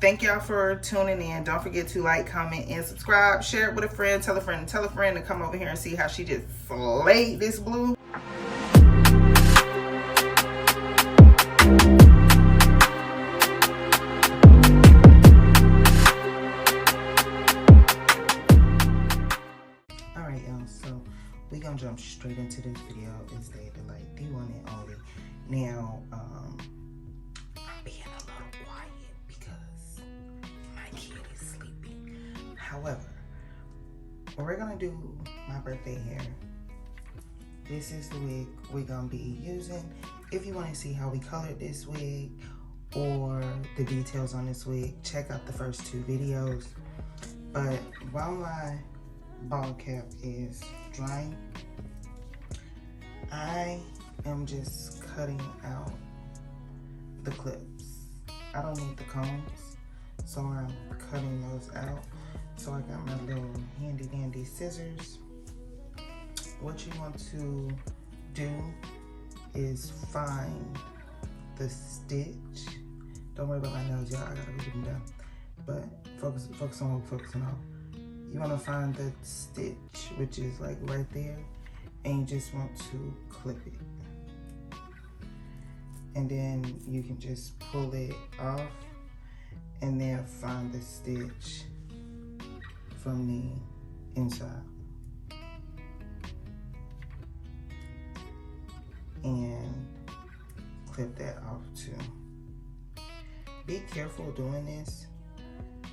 Thank y'all for tuning in. Don't forget to like, comment, and subscribe. Share it with a friend. Tell a friend and tell a friend to come over here and see how she just slayed this blue. Alright, y'all. So we're going to jump straight into this video. It's Day of Delight, the one and only. Now, I'm being a little quiet because my kid is sleeping. However, we're gonna do my birthday hair. This is the wig we're gonna be using. If you want to see how we colored this wig or the details on this wig, check out the first two videos. But while my ball cap is drying, I am just cutting out the clips. I don't need the combs, so I'm cutting those out. So I got my little handy dandy scissors. What you want to do is find the stitch. Don't worry about my nails, y'all. I gotta go get them done. But focus on what we're focusing on. You want to find the stitch, which is like right there, and you just want to clip it. And then you can just pull it off and then find the stitch from the inside. And clip that off too. Be careful doing this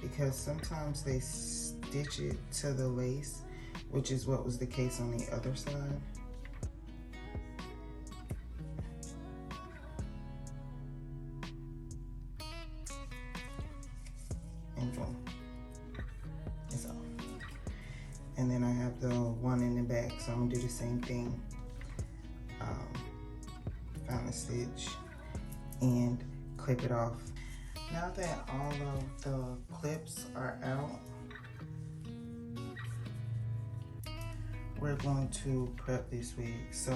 because sometimes they stitch it to the lace, which is what was the case on the other side. And boom, it's off. And then I have the one in the back, so I'm gonna do the same thing. Find the stitch and clip it off. Now that all of the clips are out, we're going to prep this wig. So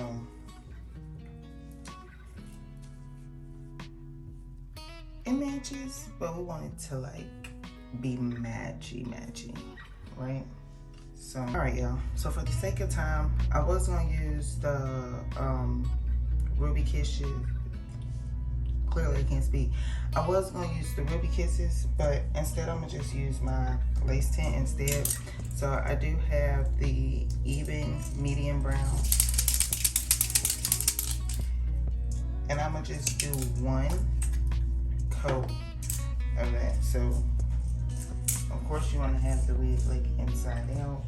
it matches, but we want it to like be matchy, right? So, all right, y'all. So for the sake of time, I was gonna use the Ruby Kisses. Clearly I can't speak. I was gonna use the Ruby Kisses, but instead I'm gonna just use my lace tint instead. So I do have the even medium brown, and I'm gonna just do one coat of that. So of course you want to have the wig like inside out.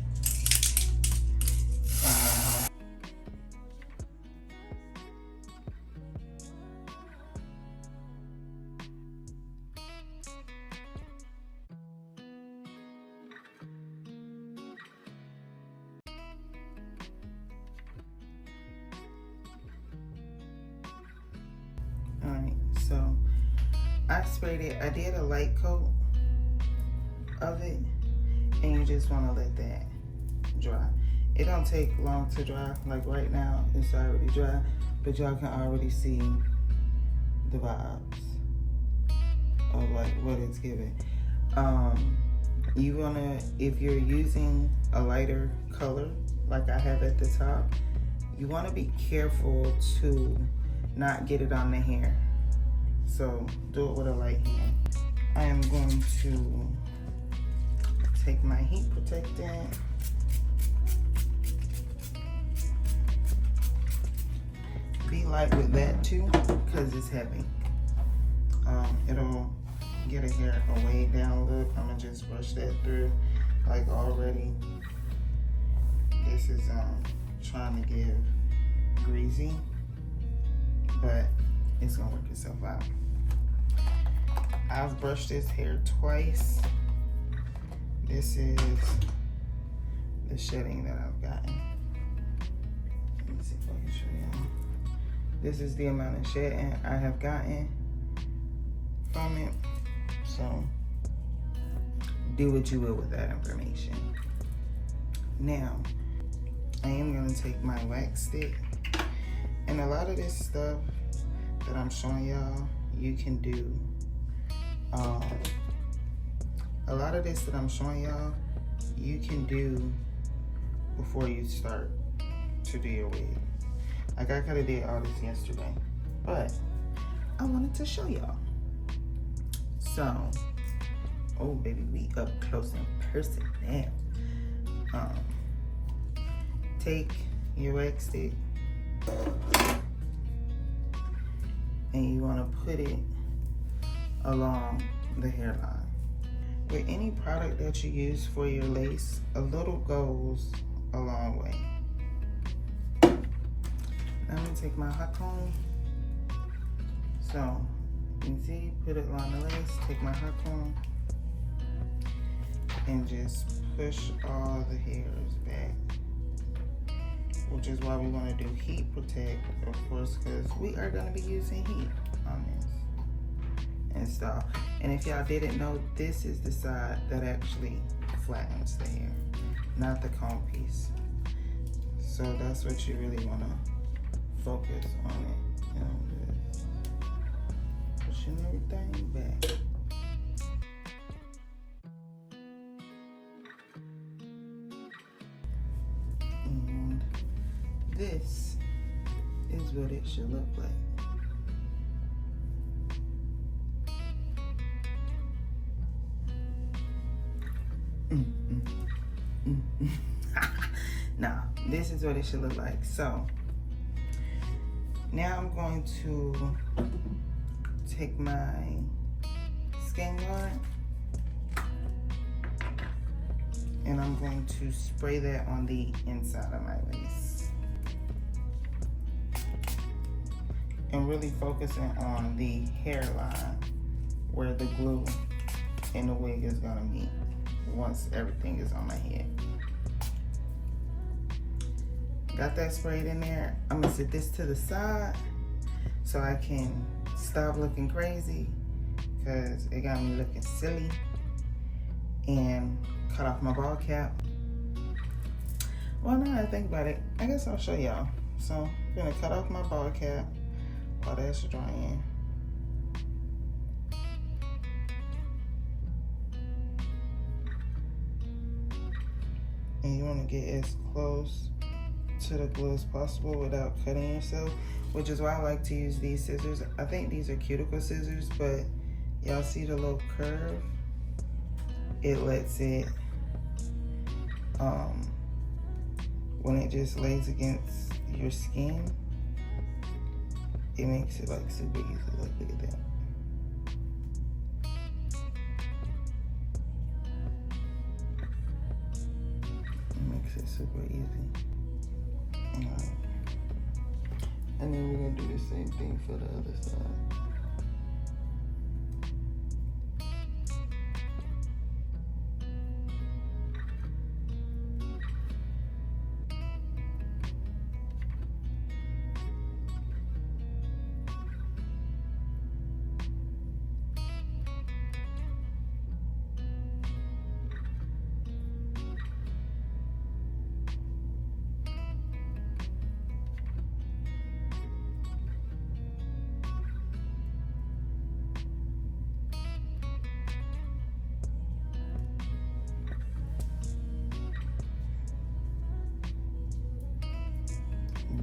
Alright, so I sprayed it. I did a light coat of it, and you just want to let that dry. It don't take long to dry. Like right now it's already dry, but y'all can already see the vibes of like what it's giving. You wanna, if you're using a lighter color like I have at the top, you want to be careful to not get it on the hair. So do it with a light hand. I am going to take my heat protectant. Be light with that too, because it's heavy. It'll get a hair way down look. I'm gonna just brush that through like already. This is trying to give greasy, but it's gonna work itself out. I've brushed this hair twice. This is the shedding that I've gotten. Let me see if I can show you. This is the amount of shedding I have gotten from it. So do what you will with that information. Now, I am gonna take my wax stick, and a lot of this stuff that I'm showing y'all, you can do a lot of this that I'm showing y'all, you can do before you start to do your wig. Like I could have did all this yesterday, but I wanted to show y'all. So, oh baby, we up close and person now. Take your wax stick and you want to put it along the hairline. With any product that you use for your lace, a little goes a long way. Now I'm gonna take my hot comb. So you can see, put it along the lace, take my hot comb and just push all the hairs back. Which is why we want to do heat protect, of course, because we are going to be using heat on this and stuff. And if y'all didn't know, this is the side that actually flattens the hair, not the comb piece. So that's what you really want to focus on it. And just pushing everything back. And this is what it should look like. Now, this is what it should look like. So, now I'm going to take my skin guard and I'm going to spray that on the inside of my lace. And really focusing on the hairline where the glue and the wig is gonna meet once everything is on my head. Got that sprayed in there. I'm gonna sit this to the side so I can stop looking crazy because it got me looking silly, and cut off my ball cap. Well, now that I think about it, I guess I'll show y'all. So I'm gonna cut off my ball cap while that's drying. And you wanna get as close to the glue as possible without cutting yourself, which is why I like to use these scissors. I think these are cuticle scissors, but y'all see the little curve? It lets it, when it just lays against your skin, it makes it like super easy. Like, look at that. It makes it super easy. And then we're gonna do the same thing for the other side.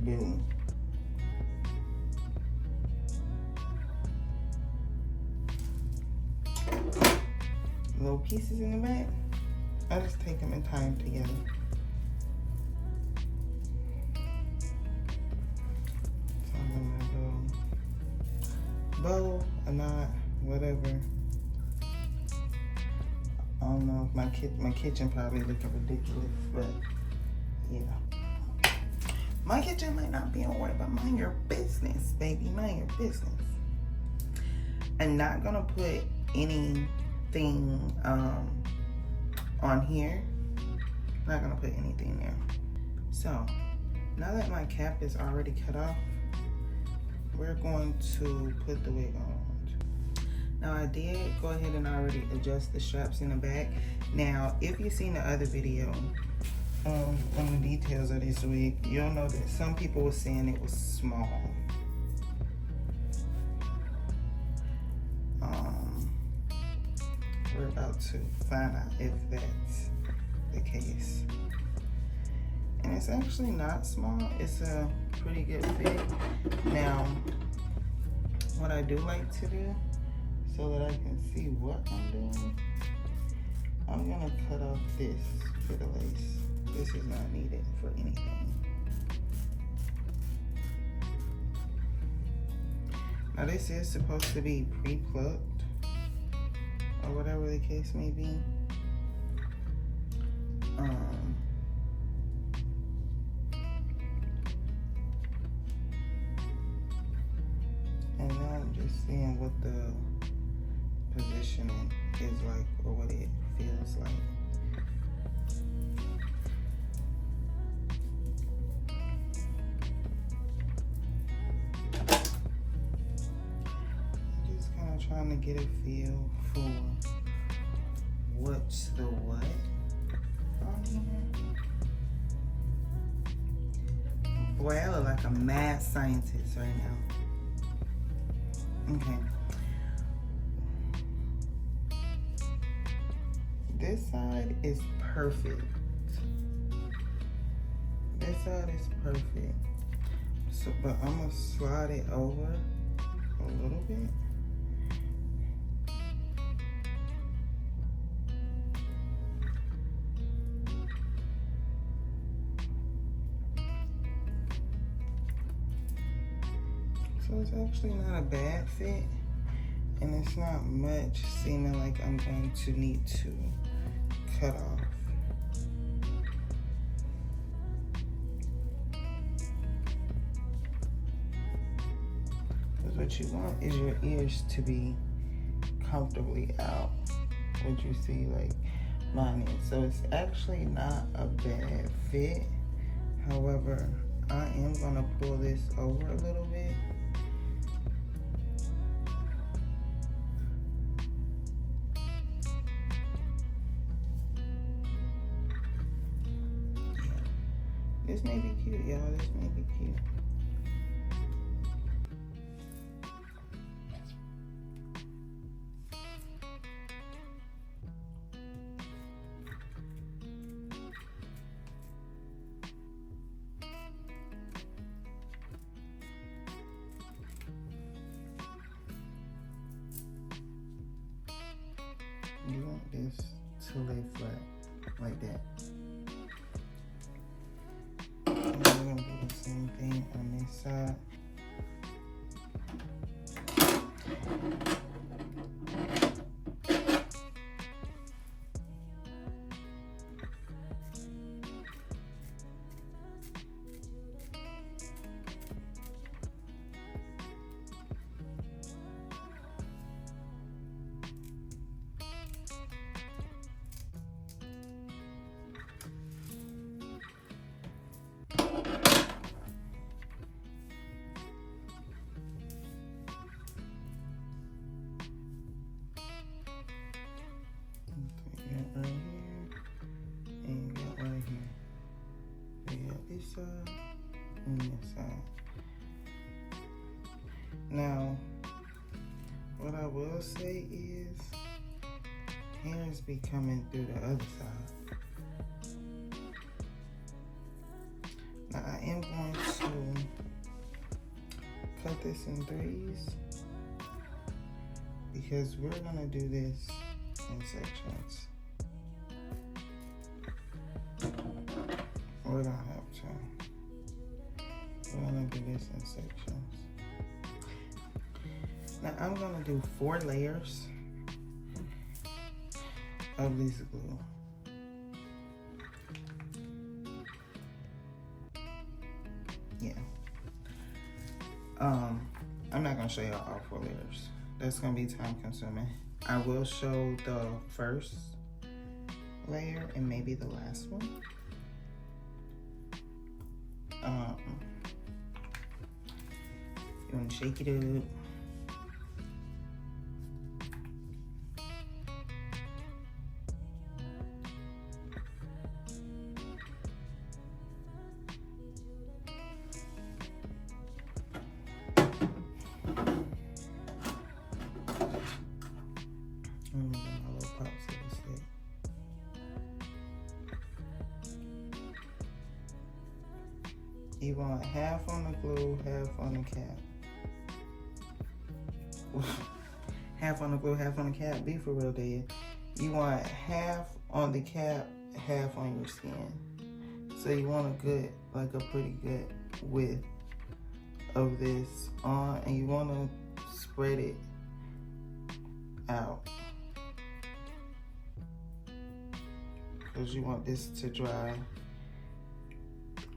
Boom. Little pieces in the back, I just take them and tie them together. So I'm gonna go bow, a knot, whatever. I don't know if my kitchen probably looking ridiculous, but yeah. My kitchen might not be in order, but mind your business, baby. Mind your business. I'm not gonna put anything on here. I'm not gonna put anything there. So now that my cap is already cut off, we're going to put the wig on. Now I did go ahead and already adjust the straps in the back. Now, if you've seen the other video, on the details of this wig, you'll know that some people were saying it was small. Where about to find out if that's the case. And it's actually not small. It's a pretty good fit. Now, what I do like to do, so that I can see what I'm doing, I'm gonna cut off this bit of lace. This is not needed for anything. Now this is supposed to be pre-plucked, or whatever the case may be. And now I'm just seeing what the positioning is like, or what it feels like. Just kind of trying to get a feel for what's the what on here. Boy, I look like a mad scientist right now. Okay. This side is perfect. This side is perfect. So, but I'm gonna slide it over a little bit. So it's actually not a bad fit, and it's not much seeming like I'm going to need to cut off. Because what you want is your ears to be comfortably out, what you see like mine is. So it's actually not a bad fit. However, I am gonna pull this over a little bit. This may be cute, y'all. This may be cute. You want this to lay flat, like that. And we're gonna do the same thing on this side. Right here, and you got right here. So you got this side and this side. Now, what I will say is, hairs be coming through the other side. Now I am going to cut this in threes, because we're gonna do this in sections. We're gonna have to. We're gonna do this in sections. Now I'm gonna do 4 layers of this glue. Yeah. I'm not gonna show y'all all 4 layers. That's gonna be time consuming. I will show the first layer and maybe the last one. You want to shake it up. My little pop You want half on the glue, half on the cap. Half on the glue, half on the cap. Be for real, Dad. You want half on the cap, half on your skin. So you want a good, like a pretty good width of this on, and you want to spread it out because you want this to dry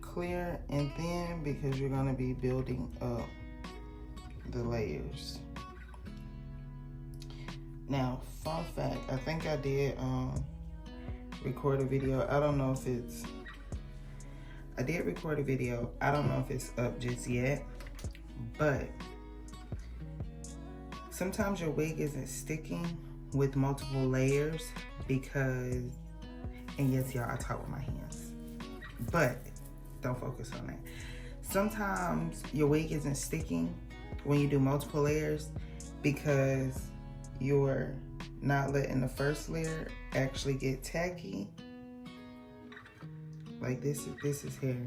clear and thin, because you're going to be building up the layers. Now, fun fact, I think I did record a video. I don't know if it's, I did record a video. I don't know if it's up just yet, but sometimes your wig isn't sticking with multiple layers because, and yes, y'all, I talk with my hands, but don't focus on that. Sometimes your wig isn't sticking when you do multiple layers because you're not letting the first layer actually get tacky. Like this is hair.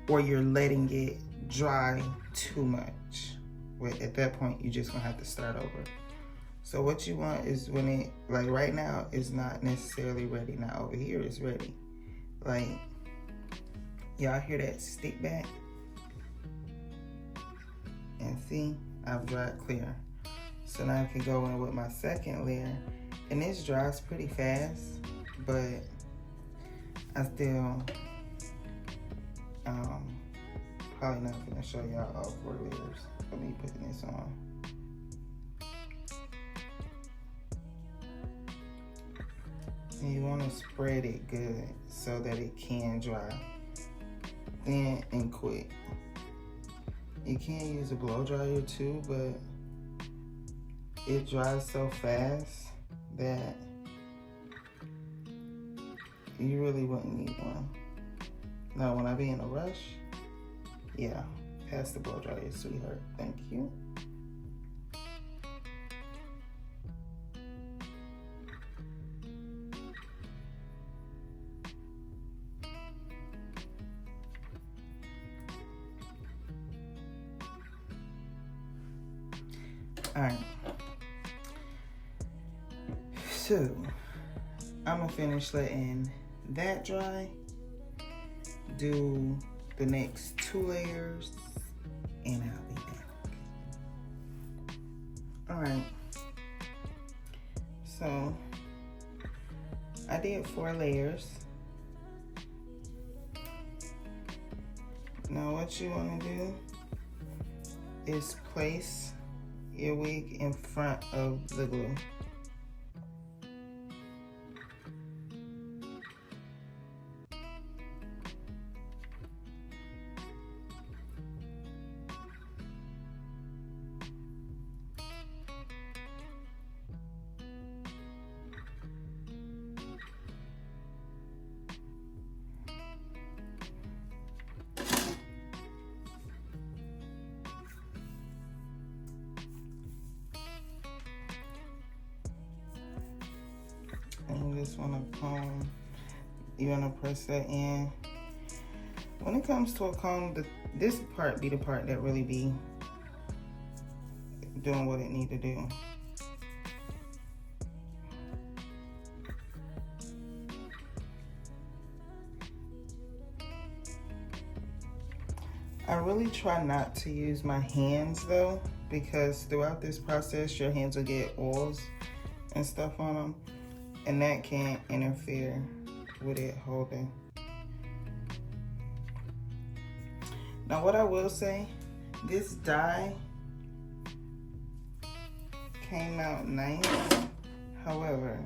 Or you're letting it dry too much. Well, at that point, you're just gonna have to start over. So what you want is when it, like right now, is not necessarily ready. Now over here is ready. Like, y'all hear that stick back? And see, I've dried clear. So now I can go in with my second layer. And this dries pretty fast, but I still, probably not gonna show y'all all 4 layers of me putting this on. And you wanna spread it good so that it can dry thin and quick. You can use a blow dryer too, but it dries so fast that you really wouldn't need one. Now, when I be in a rush, yeah, pass the blow dryer, sweetheart. Thank you. All right. So, I'm gonna finish letting that dry, do the next 2 layers, and I'll be back. All right. So, I did 4 layers. Now what you wanna do is place your wig in front of the glue. And you just want to comb, you want to press that in. When it comes to a comb, this part be the part that really be doing what it need to do. I really try not to use my hands though, because throughout this process, your hands will get oils and stuff on them, and that can interfere with it holding. Now what I will say, this dye came out nice. However,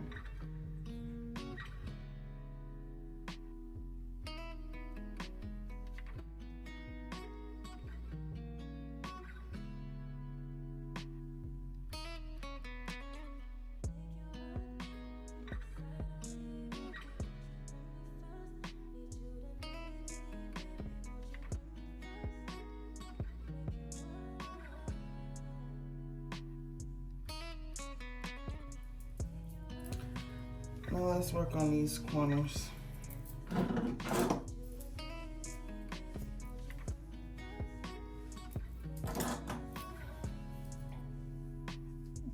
now let's work on these corners.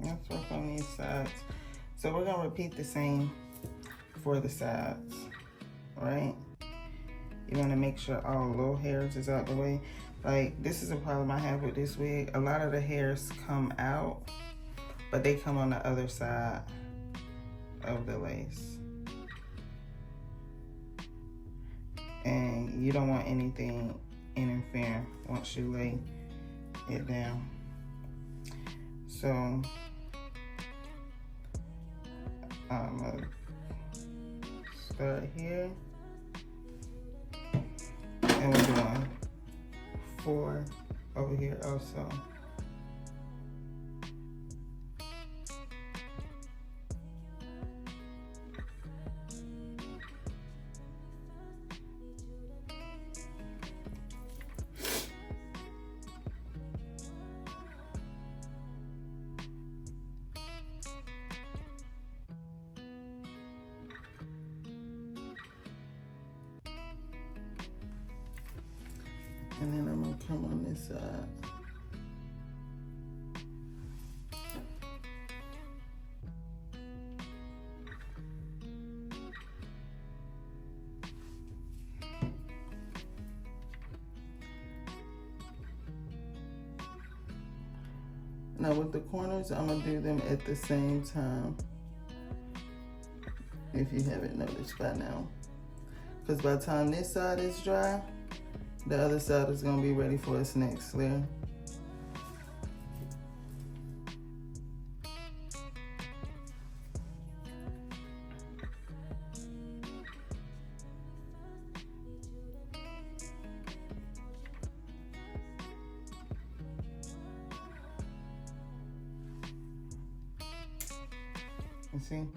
Let's work on these sides. So we're gonna repeat the same for the sides, right? You wanna make sure all low hairs is out the way. Like, this is a problem I have with this wig. A lot of the hairs come out, but they come on the other side of the lace. And you don't want anything interfering once you lay it down. So I'm gonna start here, and we're doing 4 over here also. And then I'm gonna come on this side. Now with the corners, I'm gonna do them at the same time, if you haven't noticed by now. Because by the time this side is dry, the other side is gonna be ready for its next layer. You see?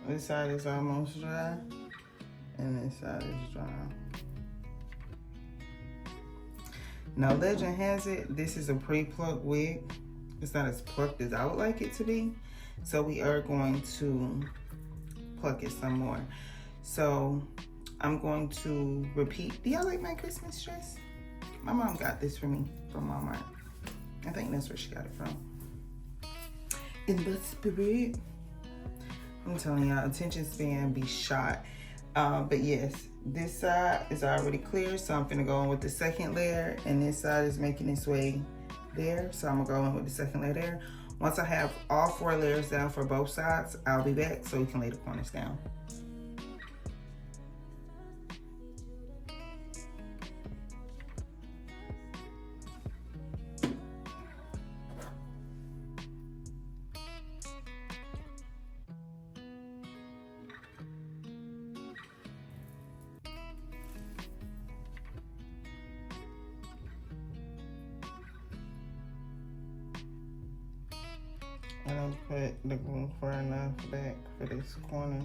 This side is almost dry, and this side is dry. Now, legend has it, this is a pre-plucked wig. It's not as plucked as I would like it to be. So we are going to pluck it some more. So I'm going to repeat. Do y'all like my Christmas dress? My mom got this for me from Walmart. I think that's where she got it from. In the spirit. I'm telling y'all, attention span be shot. But yes, this side is already clear, so I'm gonna go in with the second layer, and this side is making its way there, so I'm gonna go in with the second layer there. Once I have all 4 layers down for both sides, I'll be back so we can lay the corners down. And I'll put the glue far enough back for this corner.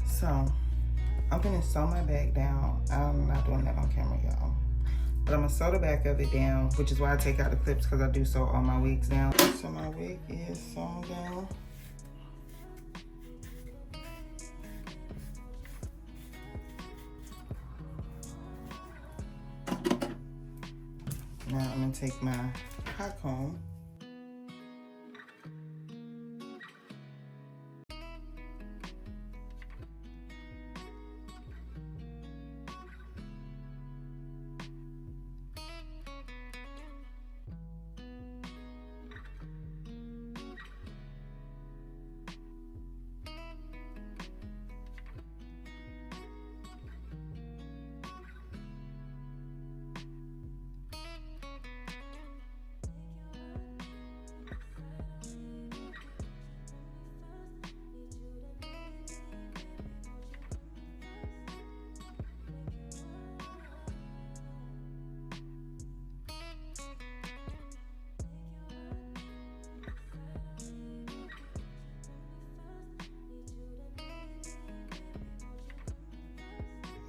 So I'm gonna sew my back down. I'm not doing that on camera, y'all. But I'm gonna sew the back of it down, which is why I take out the clips, because I do sew all my wigs down. So my wig is sewn down. Now I'm gonna take my hot comb.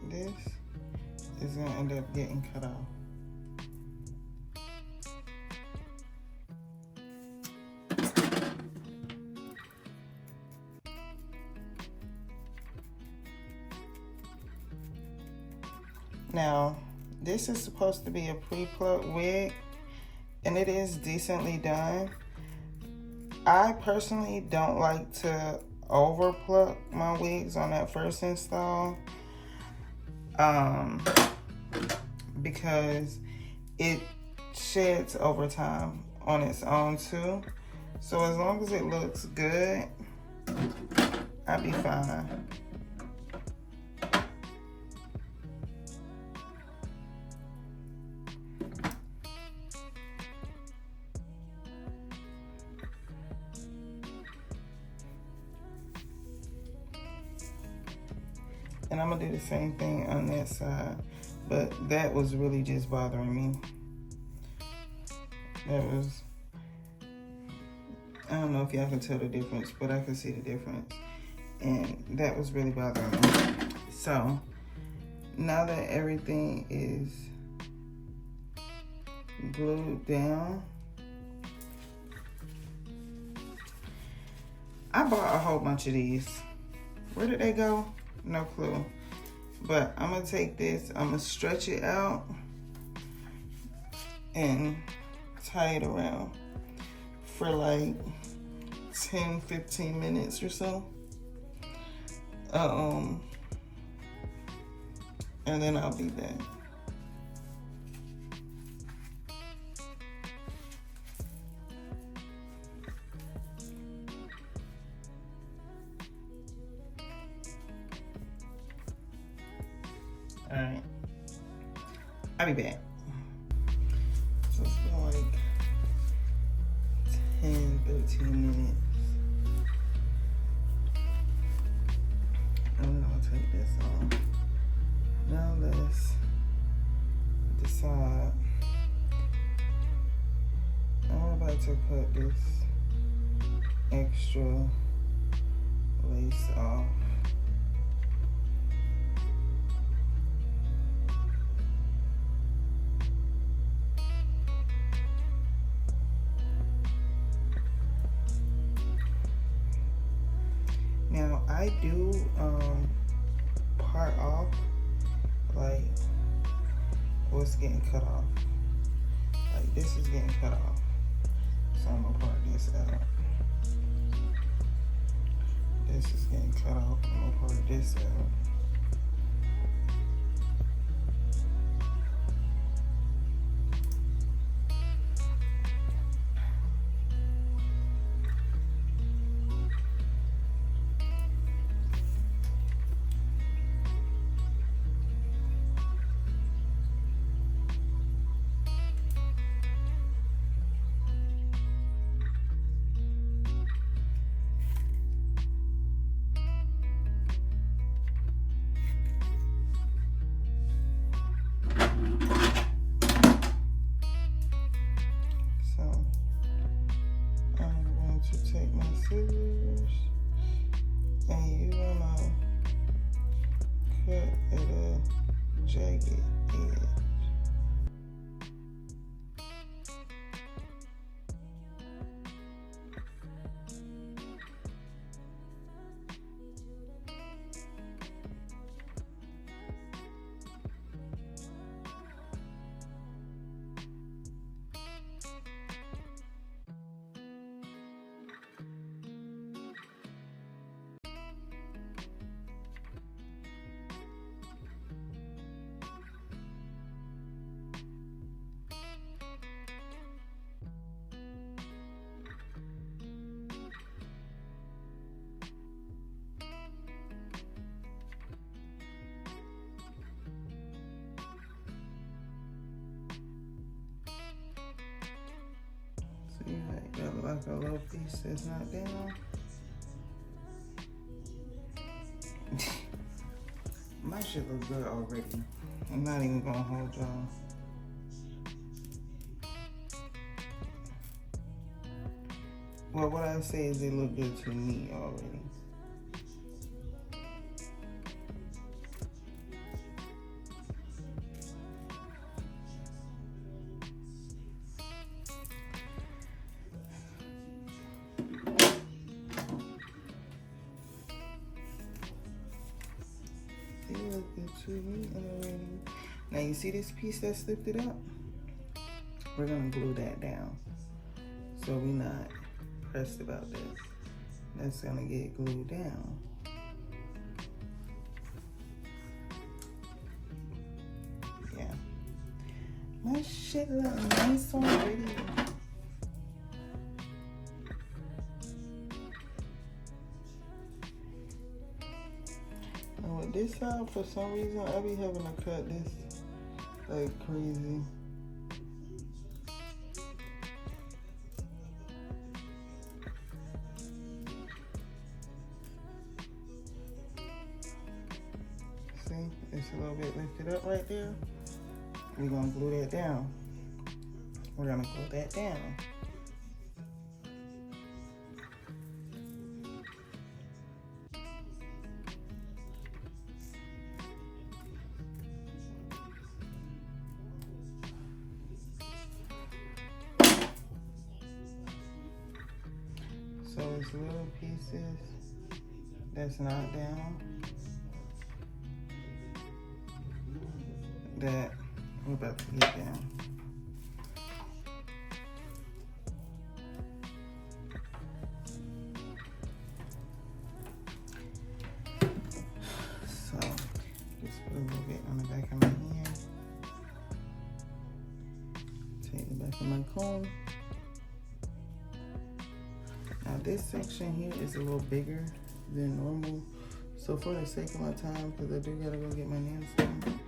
This is gonna end up getting cut off. Now, this is supposed to be a pre-plucked wig, and it is decently done. I personally don't like to over pluck my wigs on that first install. Because it sheds over time on its own too. So as long as it looks good, I'll be fine. And I'm gonna do the same thing on that side, but that was really just bothering me. That was, I don't know if y'all can tell the difference, but I can see the difference. And that was really bothering me. So now that everything is glued down, I bought a whole bunch of these. Where did they go? No clue. But I'm gonna take this, I'm gonna stretch it out and tie it around for like 10-15 minutes or so. And then I'll be back. All right, I'll be back. So it's been like 10-13 minutes. And I'll take this off. Now let's decide. I'm about to cut this extra lace off. Now I do part off like what's getting cut off. Like this is getting cut off. So I'm gonna part this out. This is getting cut off. I'm gonna part this out. See, that look like a little piece that's not down. My shit look good already. I'm not even gonna hold y'all. Well, what I say is it look good to me already. It look good to me already. Now you see this piece that's lifted up? We're gonna glue that down. So we're not pressed about this. That's gonna get glued down. Yeah. My shit look nice already. And with this side, for some reason, I be having to cut this like crazy. See, it's a little bit lifted up right there. We're gonna glue that down. We're gonna glue that down. So it's little pieces that's not down that we're about to get down. So just put a little bit on the back of my hand. Take the back of my comb. Now this section here is a little bigger than normal. So for the sake of my time, because I do gotta go get my nails done.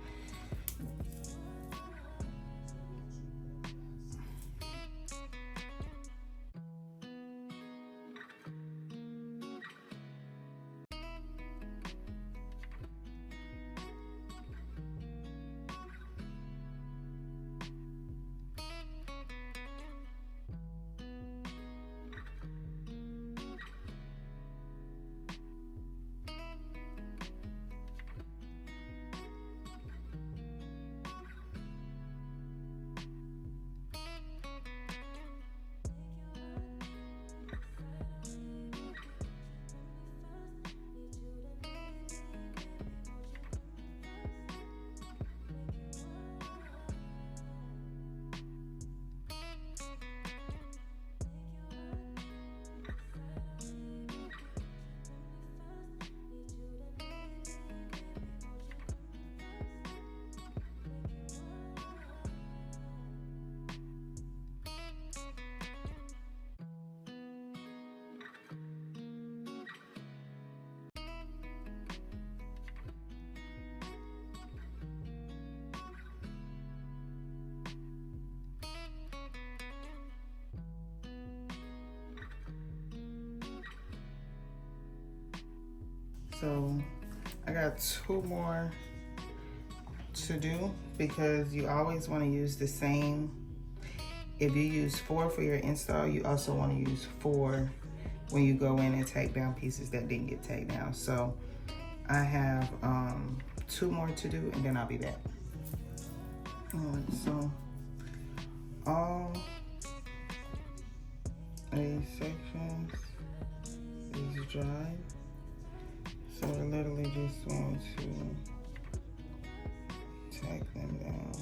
So I got 2 more to do because you always want to use the same. If you use 4 for your install, you also want to use 4 when you go in and take down pieces that didn't get taken down. So I have 2 more to do and then I'll be back. Alright, so all these sections is dry. So I literally just want to tack them down.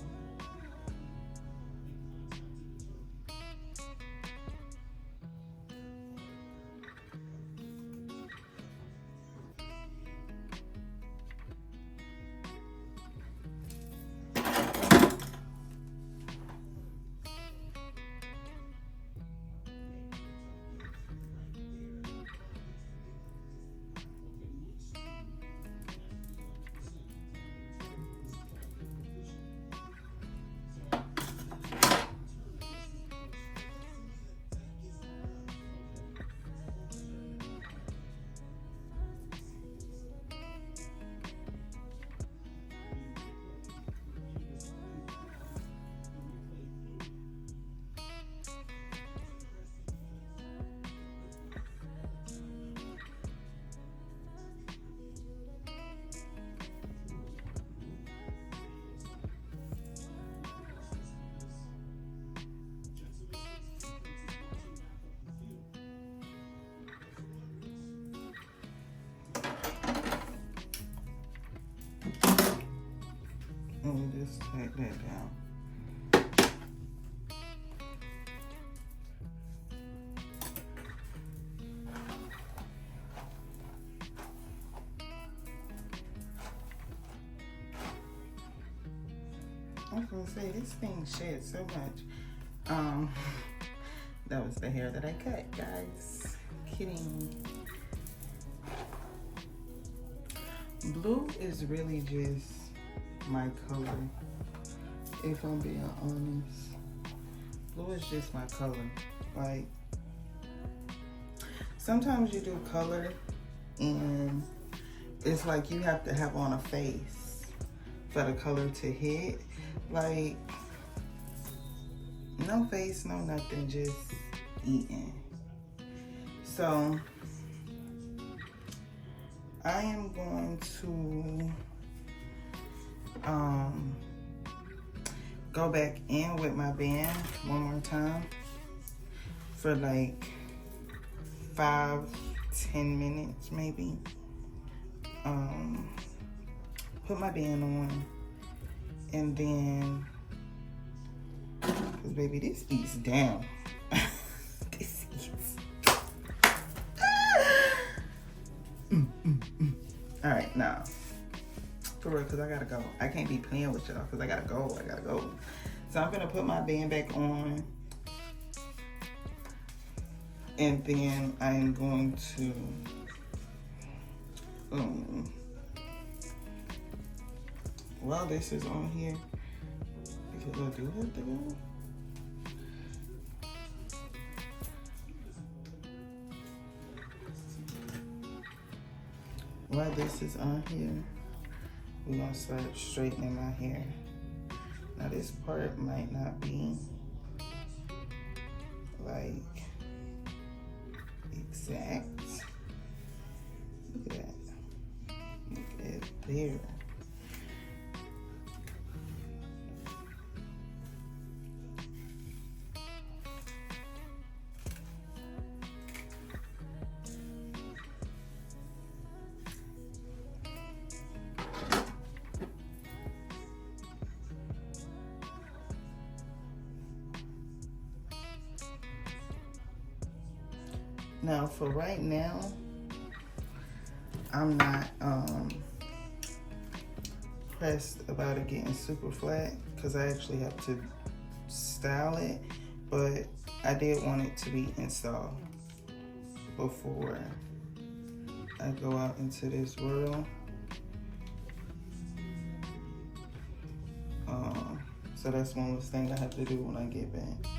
let's take that down. I was gonna say, this thing sheds so much. That was the hair that I cut, guys. Kidding. Blue is really just my color, if I'm being honest. Blue is just my color. Like, sometimes you do color and it's like you have to have on a face for the color to hit. Like, no face, no nothing, just eating. So I am going to go back in with my band one more time for like 5-10 minutes maybe. Put my band on, and then, cause baby, this eats down. This eats. All right, now, for real, cause I gotta go. I can't be playing with y'all, cause I gotta go. So I'm gonna put my band back on, and then I'm going to, while this is on here, because I do have to go. While this is on here, we're gonna start straightening my hair. Now this part might not be like exact. Look at that. Look at there. Now for right now, I'm not pressed about it getting super flat because I actually have to style it, but I did want it to be installed before I go out into this world. So that's one of those things I have to do when I get back.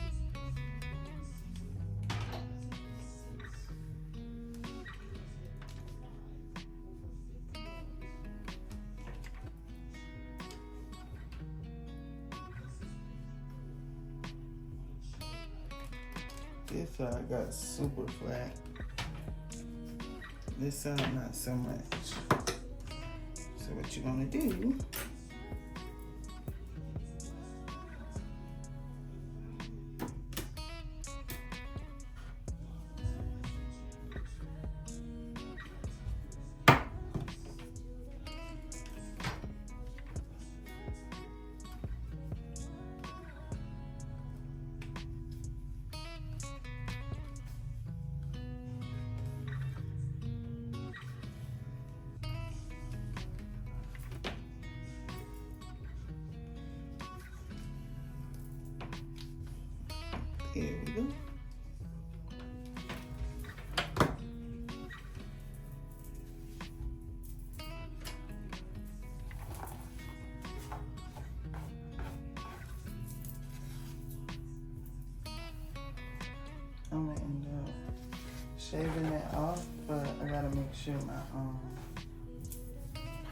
This side got super flat. This side not so much. So what you want to do, here we go. I'm gonna end up shaving that off, but I gotta make sure my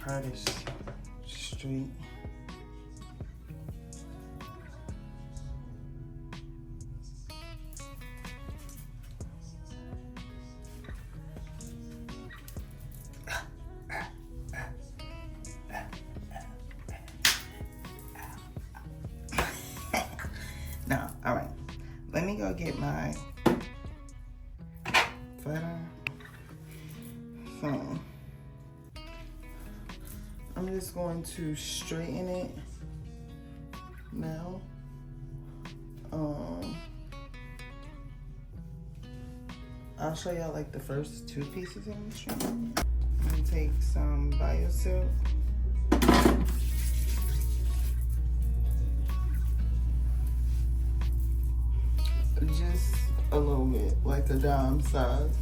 part is straight. Now, all right, let me go get my flat iron. So I'm just going to straighten it now. I'll show y'all like the first two pieces in the string. I'm gonna take some BioSilk. Just a little bit, like a dime size.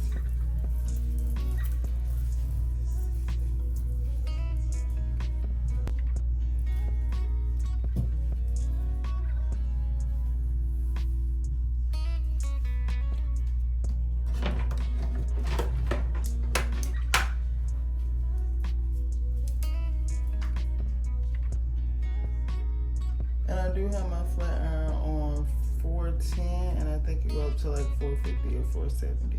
And I do have my flat iron on 410, and I think it go up to like 450 or 470.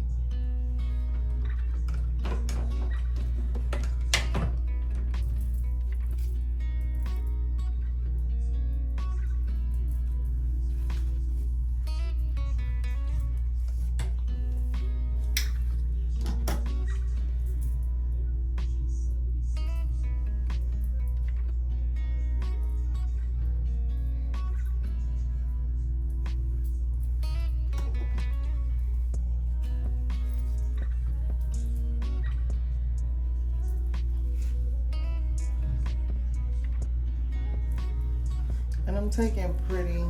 And I'm taking pretty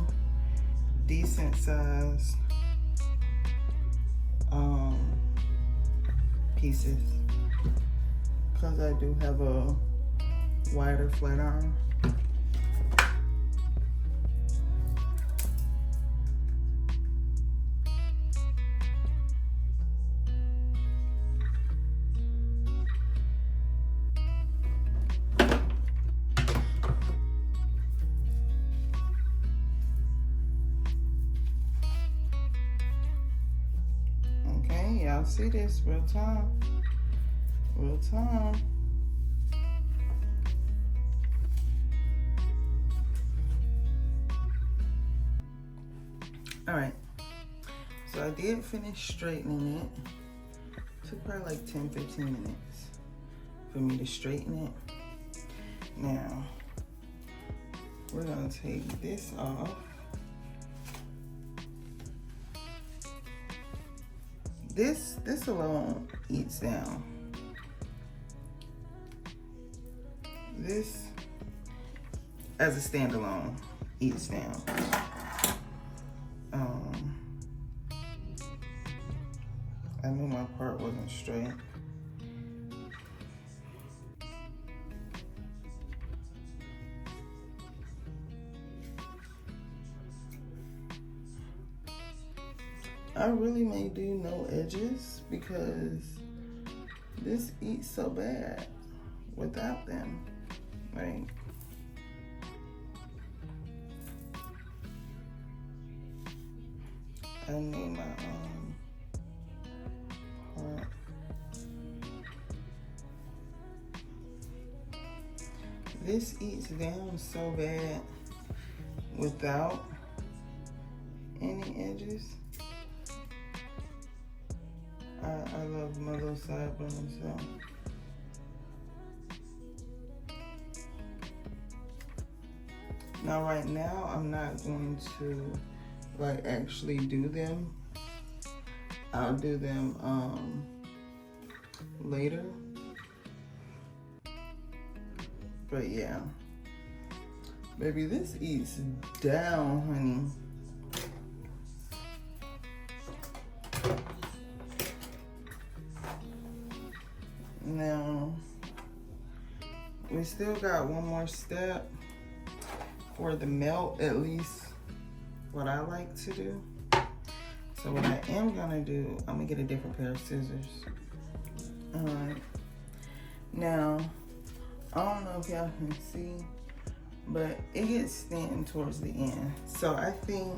decent size pieces because I do have a wider flat iron. Y'all see this real time. Real time. All right. So I did finish straightening it. Took probably like 10-15 minutes for me to straighten it. Now, we're gonna take this off. This alone eats down. This, as a standalone, eats down. I knew my part wasn't straight. I really may do no edges because this eats so bad without them. Like, I need my part. This eats down so bad without any edges. I love my little sideburns, so. Now right now, I'm not going to like actually do them. I'll do them later. But yeah. Baby, this eats down, honey. Now, we still got one more step for the melt, at least what I like to do. So what I am gonna do, I'm gonna get a different pair of scissors. All right. Now, I don't know if y'all can see, but it gets thin towards the end. So I think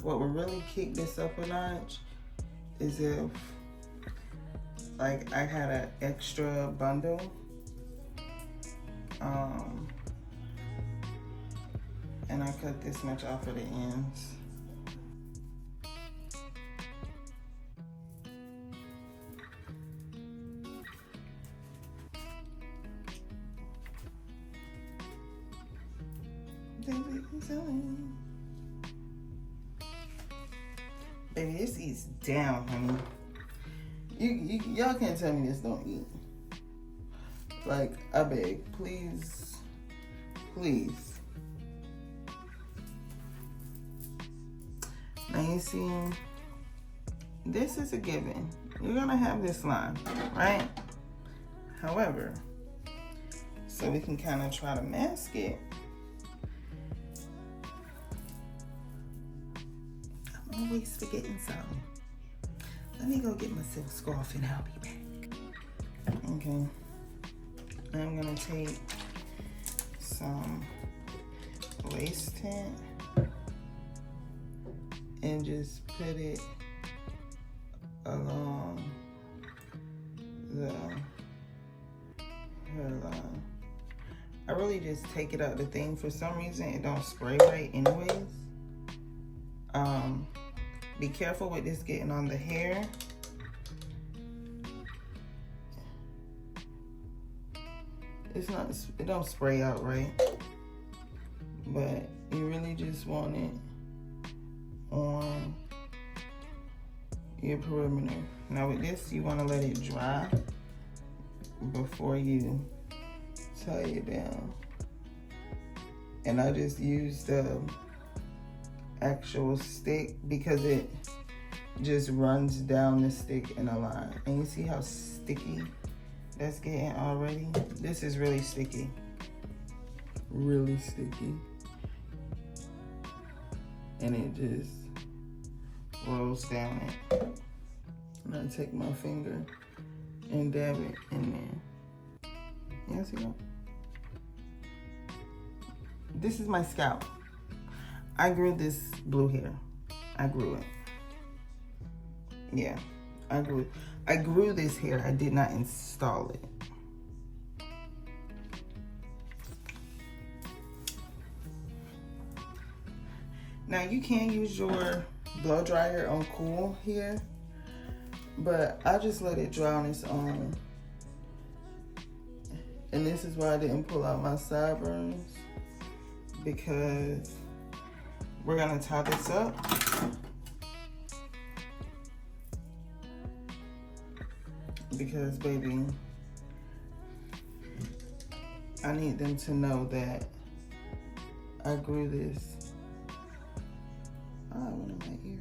what would really kick this up a notch is if like I had an extra bundle and I cut this much off of the ends. I think Baby, this eats down, honey. Y'all can't tell me this don't eat. Like, I beg, please, please. Now you see, this is a given. You're gonna have this line, right? However, so we can kind of try to mask it. I'm always forgetting something. Let me go get my silk scarf and I'll be back. Okay. I'm gonna take some lace tint and just put it along the hairline. I really just take it out the thing. For some reason, it don't spray right anyways. Be careful with this getting on the hair. It don't spray out right, but you really just want it on your perimeter. Now with this, you want to let it dry before you tie it down. And I just use the actual stick because it just runs down the stick in a line. And you see how sticky that's getting already? This is really sticky. Really sticky. And it just rolls down it. And I take my finger and dab it in there. You see that? This is my scalp. I grew this blue hair. I grew it. Yeah, I grew this hair. I did not install it. Now you can use your blow dryer on cool here, but I just let it dry on its own. And this is why I didn't pull out my sideburns, because we're gonna tie this up. Because baby, I need them to know that I grew this. Oh, I went in my ear.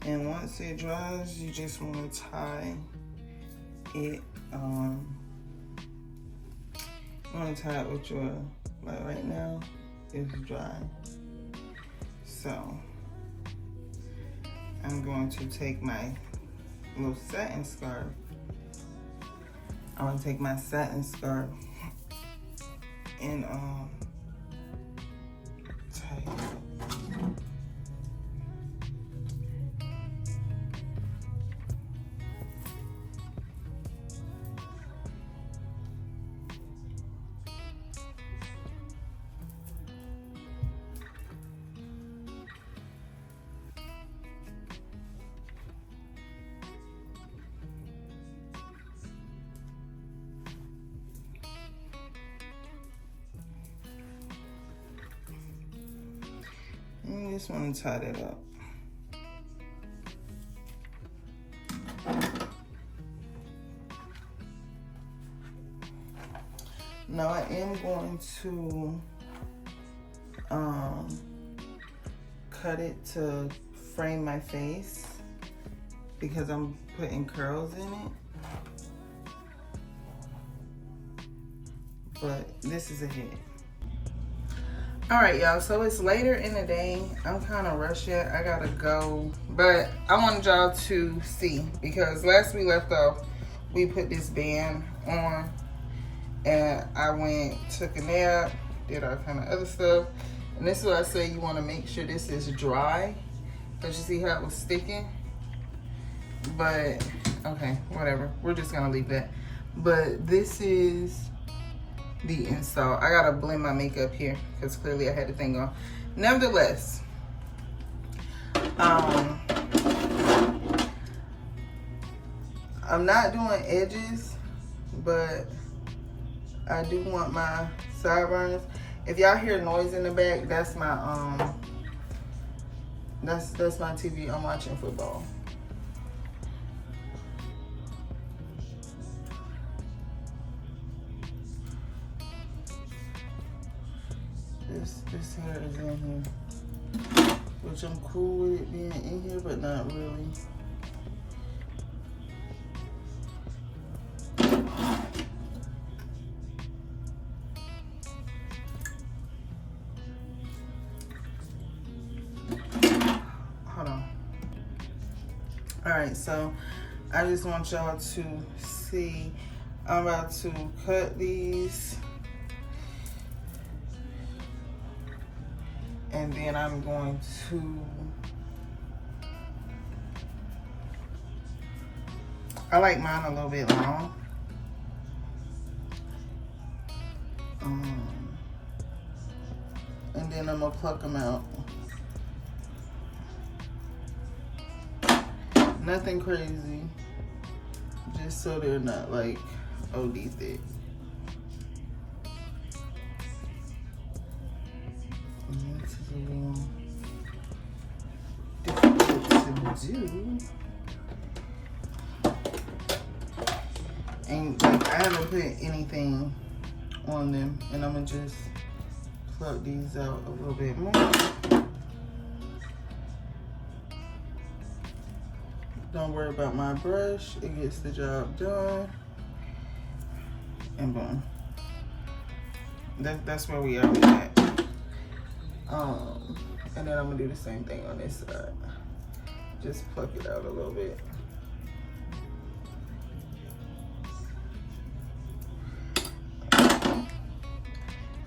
And once it dries, you just want to tie it. You want to tie it with your, like right now, it's dry. So I'm going to take my little satin scarf. I'm going to take my satin scarf and tie it. I just want to tie that up. Now I am going to cut it to frame my face because I'm putting curls in it. But this is a hit. All right, y'all, so it's later in the day. I'm kind of rushed yet. I gotta go, but I wanted y'all to see, because last we left off, we put this band on and I went, took a nap, did all kind of other stuff. And this is what I say, you want to make sure this is dry, because you see how it was sticking. But Okay, whatever. We're just gonna leave that. But this is the install. I gotta blend my makeup here because clearly I had the thing on. Nevertheless, I'm not doing edges, but I do want my sideburns. If y'all hear noise in the back, that's my that's my TV. I'm watching football. This hair is in here, which I'm cool with it being in here, but not really. Hold on. All right, so I just want y'all to see. I'm about to cut these. And then I'm going to, I like mine a little bit long. And then I'm gonna pluck them out. Nothing crazy, just so they're not like OD thick. Difficult to do. And like I haven't put anything on them, and I'm gonna just pluck these out a little bit more. Don't worry about my brush, it gets the job done. And boom. That's where we are with that. And then I'm gonna do the same thing on this side. Just pluck it out a little bit.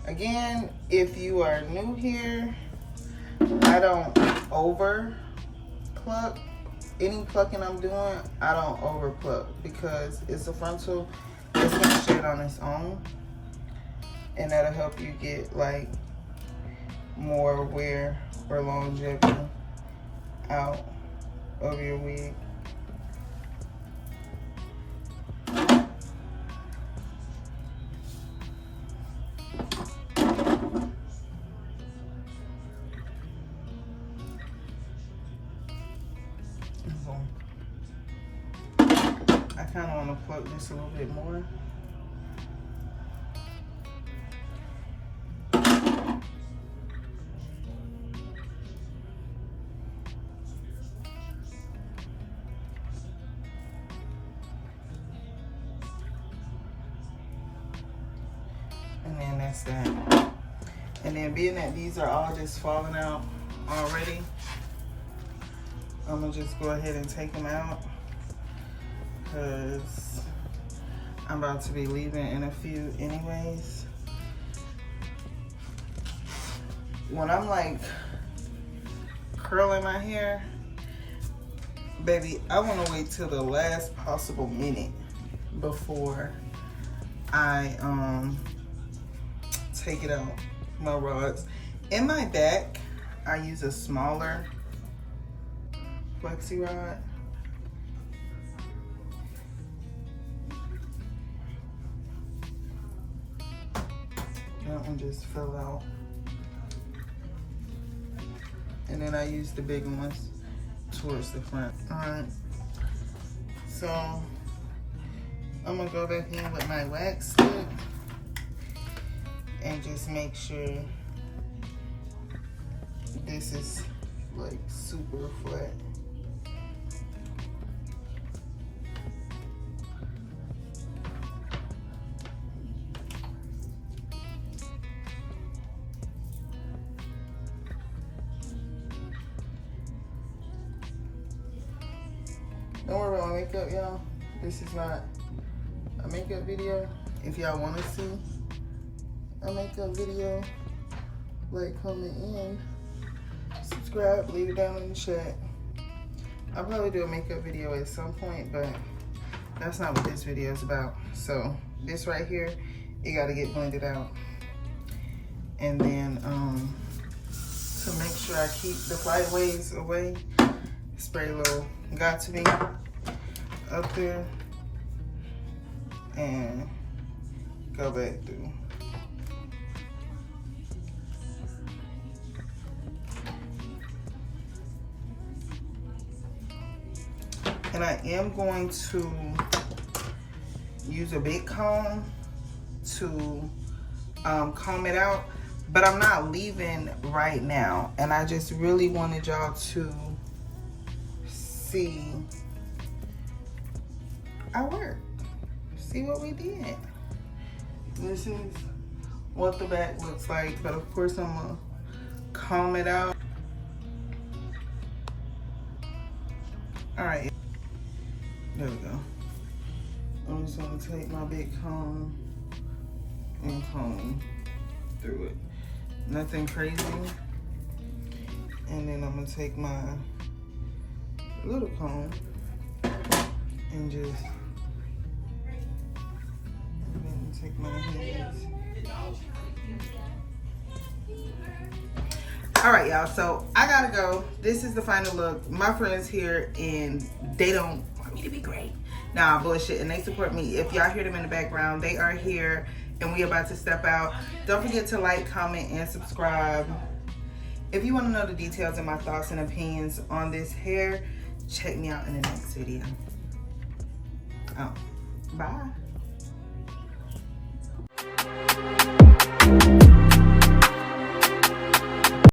Again, if you are new here, I don't over pluck. Any plucking I'm doing, I don't over pluck because it's a frontal. It's gonna shed on its own, and that'll help you get like more wear or longevity out of your wig. I kind of want to pluck this a little bit more. And then that's that. And then being that these are all just falling out already, I'm gonna just go ahead and take them out because I'm about to be leaving in a few anyways. When I'm like curling my hair, baby, I want to wait till the last possible minute before I take it out, my rods. In my back, I use a smaller flexi rod. That one just fell out. And then I use the big ones towards the front. Alright. So I'm gonna go back in with my wax stick and just make sure this is like super flat. Don't worry about my makeup, y'all. This is not a makeup video. If y'all want to see a makeup video, like, comment in, subscribe, leave it down in the chat. I'll probably do a makeup video at some point, but That's not what this video is about. So this right here, it got to get blended out. And then to make sure I keep the flyaways away, spray a little Got2b up there and go back through. And I am going to use a big comb to comb it out, but I'm not leaving right now. And I just really wanted y'all to see our work, see what we did. This is what the back looks like, but of course I'm gonna comb it out. All right, there we go. I'm just gonna take my big comb and comb through it. Nothing crazy. And then I'm gonna take my little comb and just take my hands. All right, y'all, so I gotta go. This is the final look. My friends here, and they don't want me to be great. Nah, bullshit, and they support me. If y'all hear them in the background, they are here, and we about to step out. Don't forget to like, comment, and subscribe. If you want to know the details and my thoughts and opinions on this hair, check me out in the next video. Oh, bye.